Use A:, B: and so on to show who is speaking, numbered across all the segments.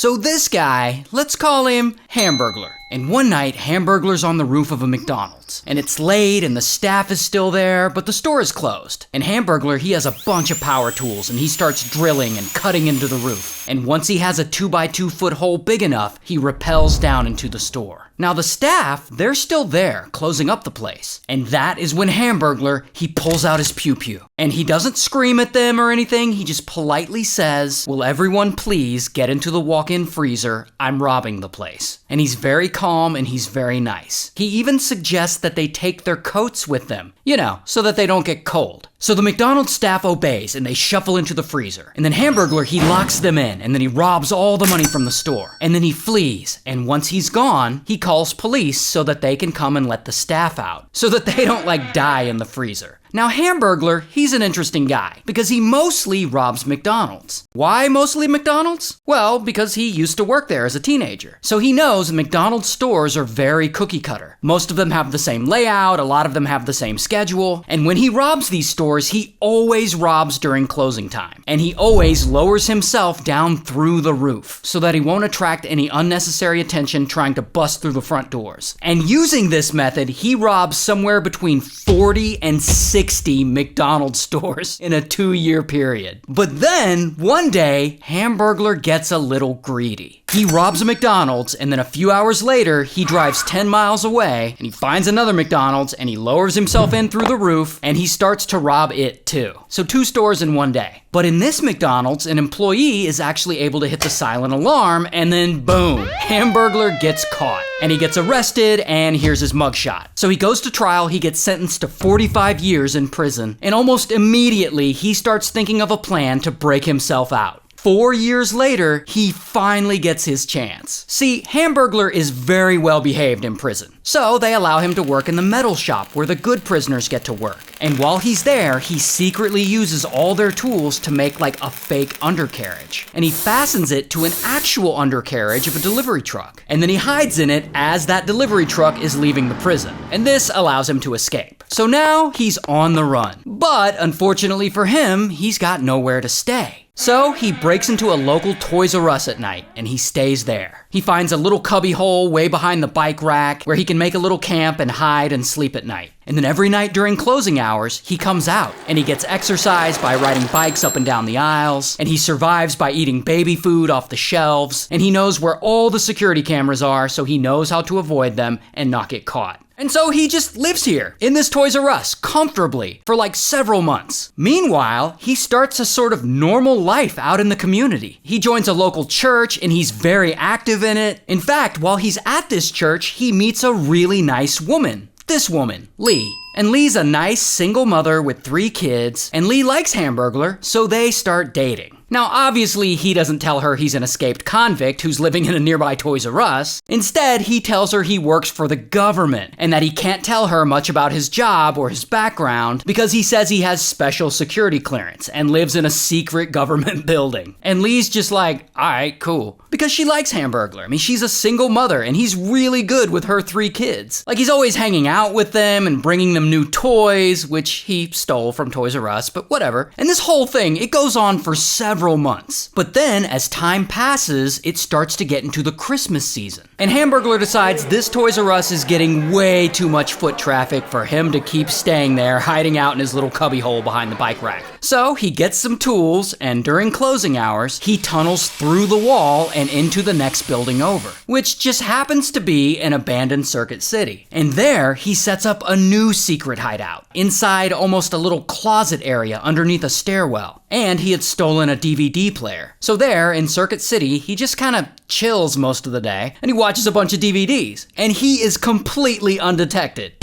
A: So this guy, let's call him Hamburglar. And one night, Hamburglar's on the roof of a McDonald's. And it's late and the staff is still there, but the store is closed. And Hamburglar, he has a bunch of power tools and he starts drilling and cutting into the roof. And once he has a 2x2 foot hole big enough, he rappels down into the store. Now the staff, they're still there, closing up the place. And that is when Hamburglar, he pulls out his pew-pew. And he doesn't scream at them or anything, he just politely says, "Will everyone please get into the walk-in freezer? I'm robbing the place." And he's very calm and he's very nice. He even suggests that they take their coats with them, so that they don't get cold. So the McDonald's staff obeys and they shuffle into the freezer. And then Hamburglar, he locks them in and then he robs all the money from the store. And then he flees. And once he's gone, he calls police so that they can come and let the staff out. So that they don't die in the freezer. Now Hamburglar, he's an interesting guy because he mostly robs McDonald's. Why mostly McDonald's? Well, because he used to work there as a teenager. So he knows McDonald's stores are very cookie cutter. Most of them have the same layout, a lot of them have the same schedule, and when he robs these stores, he always robs during closing time. And he always lowers himself down through the roof so that he won't attract any unnecessary attention trying to bust through the front doors. And using this method, he robs somewhere between 40 and 60 McDonald's stores in a 2-year period. But then, one day, Hamburglar gets a little greedy. He robs a McDonald's, and then a few hours later, he drives 10 miles away, and he finds another McDonald's, and he lowers himself in through the roof, and he starts to rob it too. So 2 stores in one day. But in this McDonald's, an employee is actually able to hit the silent alarm, and then boom, Hamburglar gets caught. And he gets arrested, and here's his mugshot. So he goes to trial, he gets sentenced to 45 years in prison, and almost immediately, he starts thinking of a plan to break himself out. 4 years later, he finally gets his chance. See, Hamburglar is very well behaved in prison. So they allow him to work in the metal shop where the good prisoners get to work. And while he's there, he secretly uses all their tools to make a fake undercarriage. And he fastens it to an actual undercarriage of a delivery truck. And then he hides in it as that delivery truck is leaving the prison. And this allows him to escape. So now he's on the run. But unfortunately for him, he's got nowhere to stay. So he breaks into a local Toys-R-Us at night, and he stays there. He finds a little cubby hole way behind the bike rack where he can make a little camp and hide and sleep at night. And then every night during closing hours, he comes out, and he gets exercise by riding bikes up and down the aisles, and he survives by eating baby food off the shelves, and he knows where all the security cameras are, so he knows how to avoid them and not get caught. And so he just lives here, in this Toys-R-Us, comfortably, for several months. Meanwhile, he starts a sort of normal life out in the community. He joins a local church, and he's very active in it. In fact, while he's at this church, he meets a really nice woman. This woman, Lee. And Lee's a nice single mother with 3 kids, and Lee likes Hamburglar, so they start dating. Now, obviously, he doesn't tell her he's an escaped convict who's living in a nearby Toys-R-Us. Instead, he tells her he works for the government and that he can't tell her much about his job or his background because he says he has special security clearance and lives in a secret government building. And Lee's just like, all right, cool. Because she likes Hamburglar. I mean, she's a single mother and he's really good with her 3 kids. He's always hanging out with them and bringing them new toys, which he stole from Toys-R-Us, but whatever. And this whole thing, it goes on for several months. But then, as time passes, it starts to get into the Christmas season. And Hamburglar decides this Toys-R-Us is getting way too much foot traffic for him to keep staying there, hiding out in his little cubby hole behind the bike rack. So he gets some tools, and during closing hours, he tunnels through the wall and into the next building over, which just happens to be an abandoned Circuit City. And there, he sets up a new secret hideout, inside almost a little closet area underneath a stairwell. And he had stolen a DVD player. So there, in Circuit City, he just kind of chills most of the day, and he watches a bunch of DVDs. And he is completely undetected.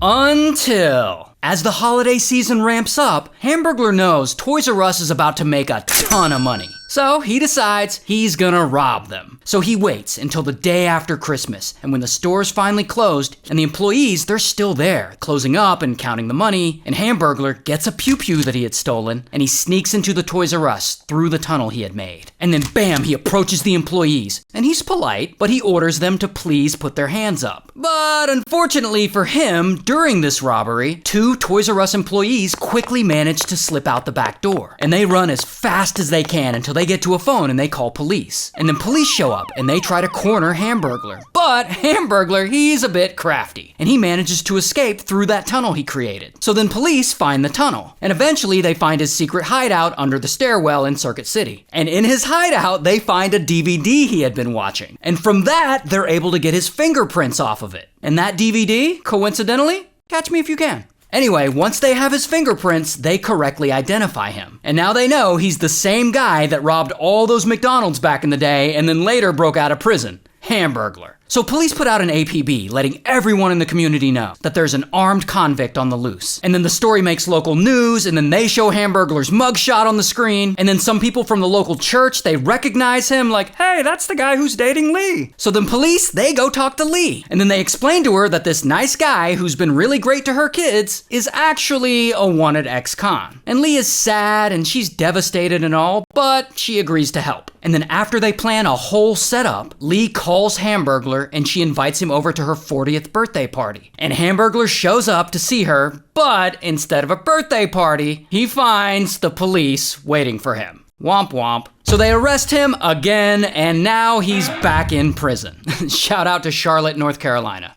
A: Until... as the holiday season ramps up, Hamburglar knows Toys-R-Us is about to make a ton of money. So he decides he's gonna rob them. So he waits until the day after Christmas, and when the store's finally closed, and the employees, they're still there, closing up and counting the money, and Hamburglar gets a pew-pew that he had stolen, and he sneaks into the Toys-R-Us through the tunnel he had made. And then bam, he approaches the employees, and he's polite, but he orders them to please put their hands up. But unfortunately for him, during this robbery, 2 Toys-R-Us employees quickly manage to slip out the back door, and they run as fast as they can until they get to a phone and they call police. And then police show show up and they try to corner Hamburglar. But Hamburglar, he's a bit crafty, and he manages to escape through that tunnel he created. So then police find the tunnel, and eventually they find his secret hideout under the stairwell in Circuit City. And in his hideout, they find a DVD he had been watching. And from that, they're able to get his fingerprints off of it. And that DVD, coincidentally, catch me if you can. Anyway, once they have his fingerprints, they correctly identify him. And now they know he's the same guy that robbed all those McDonald's back in the day and then later broke out of prison. Hamburglar. So police put out an APB letting everyone in the community know that there's an armed convict on the loose. And then the story makes local news, and then they show Hamburglar's mugshot on the screen, and then some people from the local church, they recognize him like, hey, that's the guy who's dating Lee. So then police, they go talk to Lee. And then they explain to her that this nice guy who's been really great to her kids is actually a wanted ex-con. And Lee is sad and she's devastated and all, but she agrees to help. And then after they plan a whole setup, Lee calls Hamburglar and she invites him over to her 40th birthday party. And Hamburglar shows up to see her, but instead of a birthday party, he finds the police waiting for him. Womp womp. So they arrest him again, and now he's back in prison. Shout out to Charlotte, North Carolina.